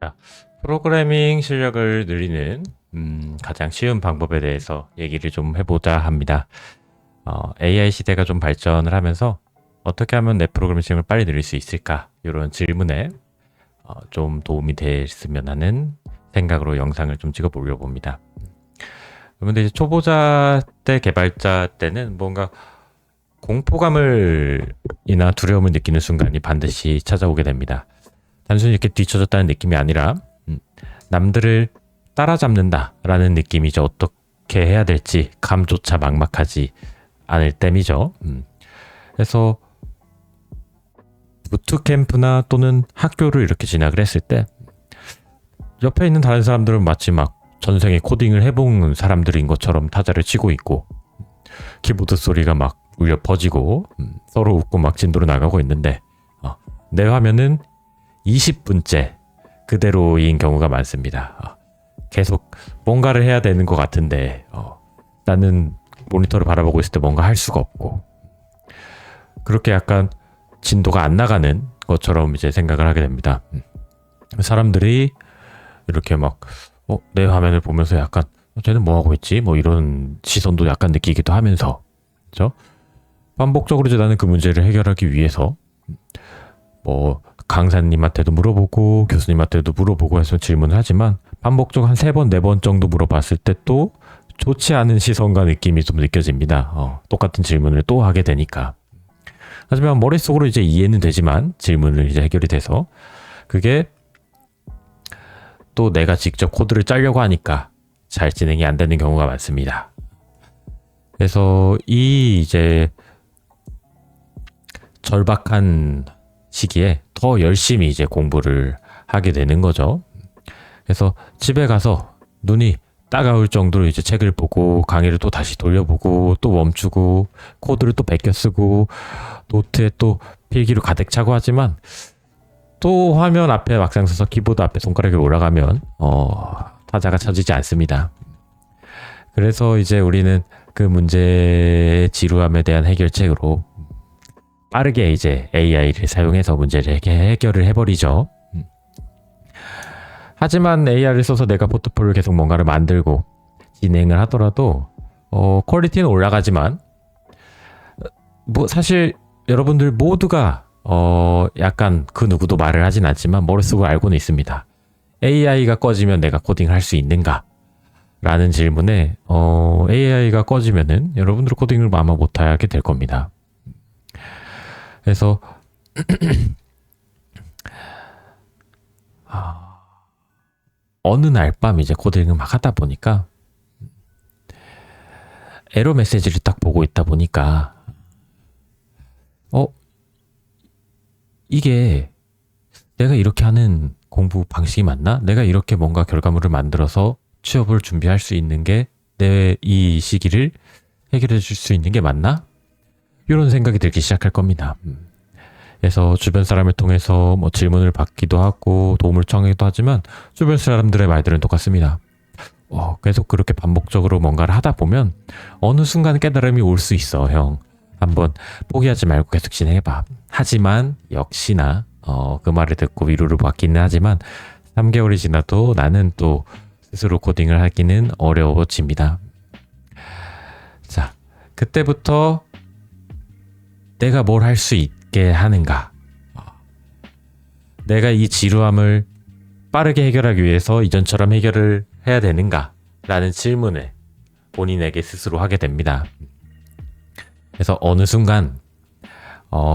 자, 프로그래밍 실력을 늘리는 가장 쉬운 방법에 대해서 얘기를 좀 해보자 합니다. AI 시대가 좀 발전을 하면서 어떻게 하면 내 프로그래밍 실력을 빨리 늘릴 수 있을까? 이런 질문에 좀 도움이 됐으면 하는 생각으로 영상을 좀 찍어보려고 봅니다. 그런데 이제 초보자 때, 개발자 때는 뭔가 공포감이나 두려움을 느끼는 순간이 반드시 찾아오게 됩니다. 단순히 이렇게 뒤쳐졌다는 느낌이 아니라 남들을 따라잡는다라는 느낌이죠. 어떻게 해야 될지 감조차 막막하지 않을 땜이죠. 그래서 부트캠프나 또는 학교를 이렇게 진학을 했을 때 옆에 있는 다른 사람들은 마치 막 전생에 코딩을 해본 사람들인 것처럼 타자를 치고 있고 키보드 소리가 막 울려 퍼지고 서로 웃고 막 진도로 나가고 있는데 내 화면은 20분째 그대로인 경우가 많습니다. 계속 뭔가를 해야 되는 것 같은데 나는 모니터를 바라보고 있을 때 뭔가 할 수가 없고 그렇게 약간 진도가 안 나가는 것처럼 이제 생각을 하게 됩니다. 사람들이 이렇게 막 내 화면을 보면서 약간 쟤는 뭐 하고 있지? 뭐 이런 시선도 약간 느끼기도 하면서 그렇죠? 반복적으로 이제 나는 그 문제를 해결하기 위해서 뭐 강사님한테도 물어보고 교수님한테도 물어보고 해서 질문을 하지만 반복적으로 한 3번, 4번 정도 물어봤을 때 또 좋지 않은 시선과 느낌이 좀 느껴집니다. 똑같은 질문을 또 하게 되니까. 하지만 머릿속으로 이제 이해는 되지만 질문을 이제 해결이 돼서 그게 또 내가 직접 코드를 짜려고 하니까 잘 진행이 안 되는 경우가 많습니다. 그래서 이 이제 절박한 시기에 더 열심히 이제 공부를 하게 되는 거죠. 그래서 집에 가서 눈이 따가울 정도로 이제 책을 보고 강의를 또 다시 돌려보고 또 멈추고 코드를 또 베껴 쓰고 노트에 또 필기로 가득 차고 하지만 또 화면 앞에 막상 서서 키보드 앞에 손가락이 올라가면 타자가 쳐지지 않습니다. 그래서 이제 우리는 그 문제의 지루함에 대한 해결책으로 빠르게 이제 AI를 사용해서 문제를 해결을 해버리죠. 하지만 AI를 써서 내가 포트폴리오를 계속 뭔가를 만들고 진행을 하더라도 퀄리티는 올라가지만 뭐 사실 여러분들 모두가 약간 그 누구도 말을 하진 않지만 머릿속으로 알고는 있습니다. AI가 꺼지면 내가 코딩을 할 수 있는가? 라는 질문에 AI가 꺼지면은 여러분들 코딩을 아마 못하게 될 겁니다. 그래서 어느 날 밤 이제 코딩을 막 하다 보니까 에러 메시지를 딱 보고 있다 보니까 이게 내가 이렇게 하는 공부 방식이 맞나? 내가 이렇게 뭔가 결과물을 만들어서 취업을 준비할 수 있는 게 내 이 시기를 해결해 줄 수 있는 게 맞나? 이런 생각이 들기 시작할 겁니다. 그래서 주변 사람을 통해서 뭐 질문을 받기도 하고 도움을 청하기도 하지만 주변 사람들의 말들은 똑같습니다. 계속 그렇게 반복적으로 뭔가를 하다 보면 어느 순간 깨달음이 올 수 있어, 형. 한번 포기하지 말고 계속 진행해봐. 하지만 역시나 그 말을 듣고 위로를 받기는 하지만 3개월이 지나도 나는 또 스스로 코딩을 하기는 어려워집니다. 자, 그때부터 내가 뭘 할 수 있게 하는가? 내가 이 지루함을 빠르게 해결하기 위해서 이전처럼 해결을 해야 되는가? 라는 질문을 본인에게 스스로 하게 됩니다. 그래서 어느 순간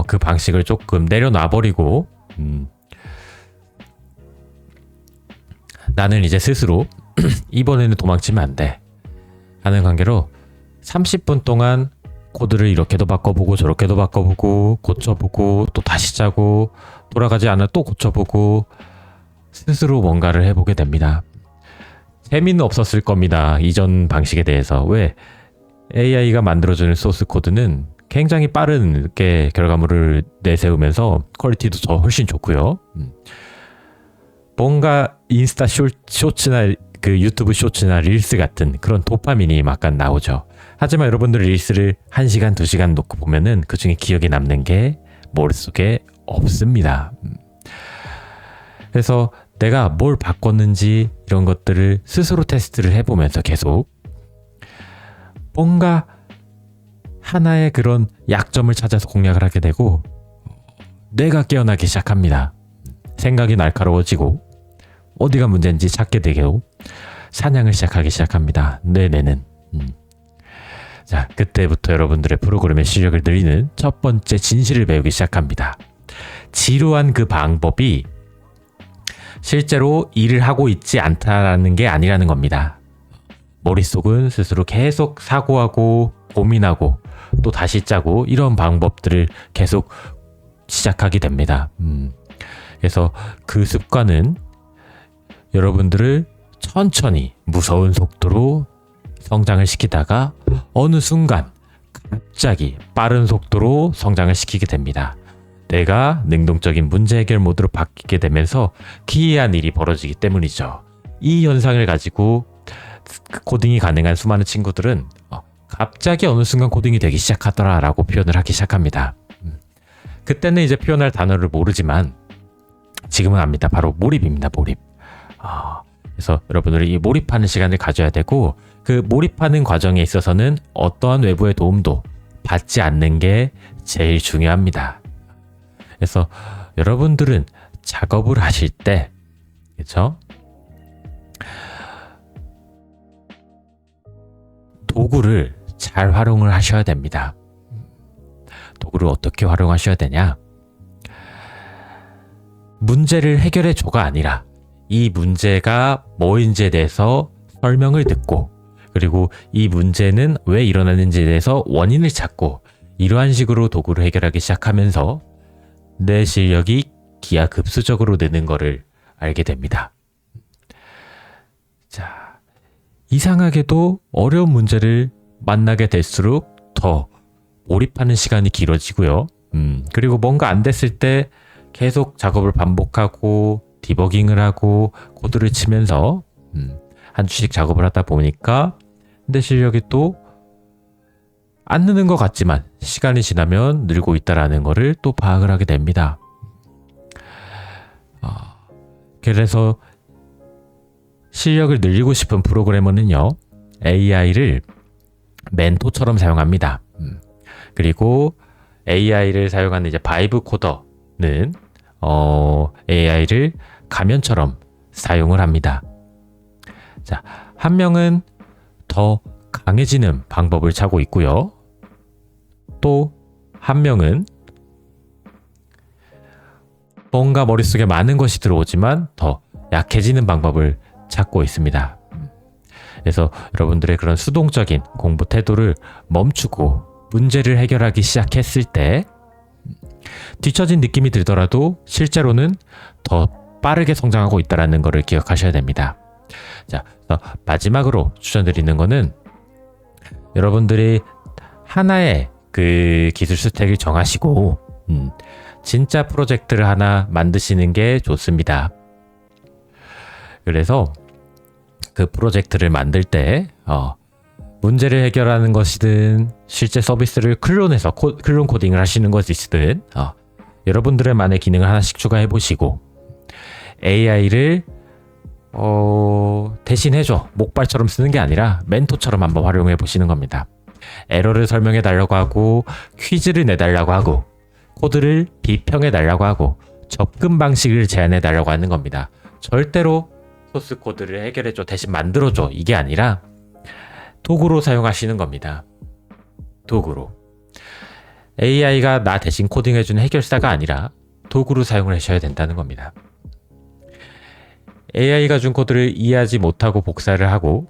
그 방식을 조금 내려놔버리고 나는 이제 스스로 이번에는 도망치면 안 돼 하는 관계로 30분 동안 코드를 이렇게도 바꿔보고 저렇게도 바꿔보고 고쳐보고 또 다시 짜고 돌아가지 않아 또 고쳐보고 스스로 뭔가를 해보게 됩니다. 재미는 없었을 겁니다. 이전 방식에 대해서. 왜? AI가 만들어주는 소스 코드는 굉장히 빠르게 결과물을 내세우면서 퀄리티도 더 훨씬 좋고요. 뭔가 인스타 쇼츠나 그 유튜브 쇼츠나 릴스 같은 그런 도파민이 약간 나오죠. 하지만 여러분들 릴스를 1시간, 2시간 놓고 보면은 그 중에 기억에 남는 게 머릿속에 없습니다. 그래서 내가 뭘 바꿨는지 이런 것들을 스스로 테스트를 해보면서 계속 뭔가 하나의 그런 약점을 찾아서 공략을 하게 되고 뇌가 깨어나기 시작합니다. 생각이 날카로워지고 어디가 문제인지 찾게 되고 사냥을 시작하기 시작합니다. 내 뇌는. 자, 그때부터 여러분들의 프로그램의 실력을 늘리는 첫 번째 진실을 배우기 시작합니다. 지루한 그 방법이 실제로 일을 하고 있지 않다라는 게 아니라는 겁니다. 머릿속은 스스로 계속 사고하고 고민하고 또 다시 짜고 이런 방법들을 계속 시작하게 됩니다. 그래서 그 습관은 여러분들을 천천히 무서운 속도로 성장을 시키다가 어느 순간 갑자기 빠른 속도로 성장을 시키게 됩니다. 내가 능동적인 문제 해결 모드로 바뀌게 되면서 기이한 일이 벌어지기 때문이죠. 이 현상을 가지고 코딩이 가능한 수많은 친구들은 갑자기 어느 순간 코딩이 되기 시작하더라라고 표현을 하기 시작합니다. 그때는 이제 표현할 단어를 모르지만 지금은 압니다. 바로 몰입입니다. 몰입. 그래서 여러분들이 이 몰입하는 시간을 가져야 되고 그 몰입하는 과정에 있어서는 어떠한 외부의 도움도 받지 않는 게 제일 중요합니다. 그래서 여러분들은 작업을 하실 때 그렇죠? 도구를 잘 활용을 하셔야 됩니다. 도구를 어떻게 활용하셔야 되냐? 문제를 해결해 줘가 아니라 이 문제가 뭐인지에 대해서 설명을 듣고 그리고 이 문제는 왜 일어나는지에 대해서 원인을 찾고 이러한 식으로 도구를 해결하기 시작하면서 내 실력이 기하급수적으로 느는 것을 알게 됩니다. 자, 이상하게도 어려운 문제를 만나게 될수록 더 몰입하는 시간이 길어지고요. 그리고 뭔가 안 됐을 때 계속 작업을 반복하고 디버깅을 하고 코드를 치면서 한 주씩 작업을 하다 보니까 내 실력이 또 안 느는 것 같지만 시간이 지나면 늘고 있다라는 것을 또 파악을 하게 됩니다. 그래서 실력을 늘리고 싶은 프로그래머는요, AI를 멘토처럼 사용합니다. 그리고 AI를 사용하는 이제 바이브 코더는 AI를 가면처럼 사용을 합니다. 자, 한 명은 더 강해지는 방법을 찾고 있고요. 또 한 명은 뭔가 머릿속에 많은 것이 들어오지만 더 약해지는 방법을 찾고 있습니다. 그래서 여러분들의 그런 수동적인 공부 태도를 멈추고 문제를 해결하기 시작했을 때 뒤처진 느낌이 들더라도 실제로는 더 빠르게 성장하고 있다는 것을 기억하셔야 됩니다. 자, 마지막으로 추천드리는 거는 여러분들이 하나의 그 기술 스택을 정하시고 진짜 프로젝트를 하나 만드시는 게 좋습니다. 그래서 그 프로젝트를 만들 때 문제를 해결하는 것이든 실제 서비스를 클론해서 클론 코딩을 하시는 것이든 여러분들만의 기능을 하나씩 추가해 보시고 AI를 대신 해줘 목발처럼 쓰는 게 아니라 멘토처럼 한번 활용해 보시는 겁니다. 에러를 설명해 달라고 하고 퀴즈를 내달라고 하고 코드를 비평해 달라고 하고 접근 방식을 제안해 달라고 하는 겁니다. 절대로 소스 코드를 해결해줘 대신 만들어줘 이게 아니라 도구로 사용하시는 겁니다. 도구로. AI가 나 대신 코딩해주는 해결사가 아니라 도구로 사용을 하셔야 된다는 겁니다. AI가 준 코드를 이해하지 못하고 복사를 하고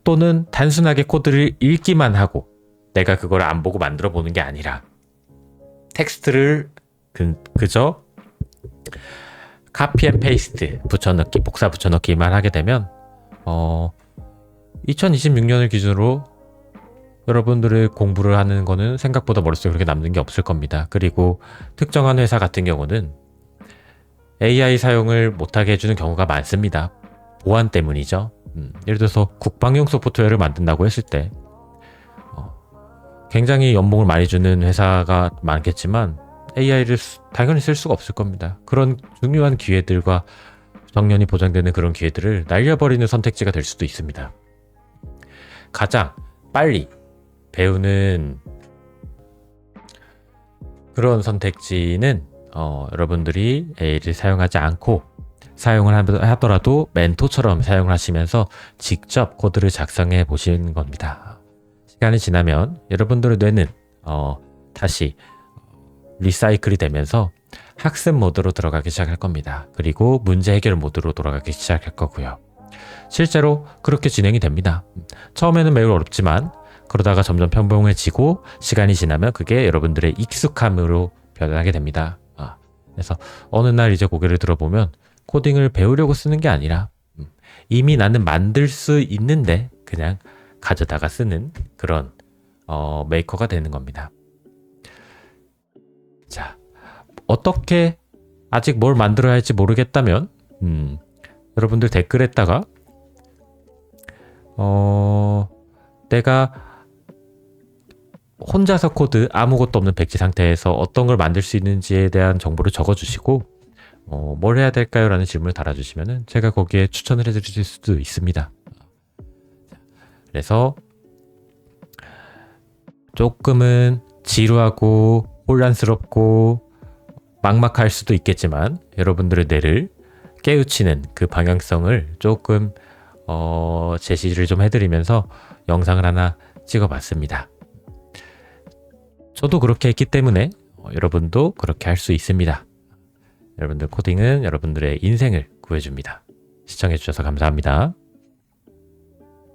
또는 단순하게 코드를 읽기만 하고 내가 그걸 안 보고 만들어 보는 게 아니라 텍스트를 그저 카피 앤 페이스트 붙여넣기 복사 붙여넣기만 하게 되면 2026년을 기준으로 여러분들의 공부를 하는 거는 생각보다 머릿속에 그렇게 남는 게 없을 겁니다. 그리고 특정한 회사 같은 경우는 AI 사용을 못하게 해주는 경우가 많습니다. 보안 때문이죠. 예를 들어서 국방용 소프트웨어를 만든다고 했을 때 굉장히 연봉을 많이 주는 회사가 많겠지만 AI를 당연히 쓸 수가 없을 겁니다. 그런 중요한 기회들과 정년이 보장되는 그런 기회들을 날려버리는 선택지가 될 수도 있습니다. 가장 빨리 배우는 그런 선택지는 여러분들이 AI를 사용하지 않고 사용을 하더라도 멘토처럼 사용을 하시면서 직접 코드를 작성해 보시는 겁니다. 시간이 지나면 여러분들의 뇌는 다시 리사이클이 되면서 학습 모드로 들어가기 시작할 겁니다. 그리고 문제 해결 모드로 돌아가기 시작할 거고요. 실제로 그렇게 진행이 됩니다. 처음에는 매우 어렵지만 그러다가 점점 평범해지고 시간이 지나면 그게 여러분들의 익숙함으로 변하게 됩니다. 그래서 어느 날 이제 고개를 들어보면 코딩을 배우려고 쓰는 게 아니라 이미 나는 만들 수 있는데 그냥 가져다가 쓰는 그런 메이커가 되는 겁니다. 자, 어떻게 아직 뭘 만들어야 할지 모르겠다면 여러분들 댓글에다가 내가 혼자서 코드 아무것도 없는 백지 상태에서 어떤 걸 만들 수 있는지에 대한 정보를 적어주시고 뭘 해야 될까요? 라는 질문을 달아주시면 제가 거기에 추천을 해드릴 수도 있습니다. 그래서 조금은 지루하고 혼란스럽고 막막할 수도 있겠지만 여러분들의 뇌를 깨우치는 그 방향성을 조금 제시를 좀 해드리면서 영상을 하나 찍어봤습니다. 저도 그렇게 했기 때문에 여러분도 그렇게 할 수 있습니다. 여러분들 코딩은 여러분들의 인생을 구해줍니다. 시청해주셔서 감사합니다.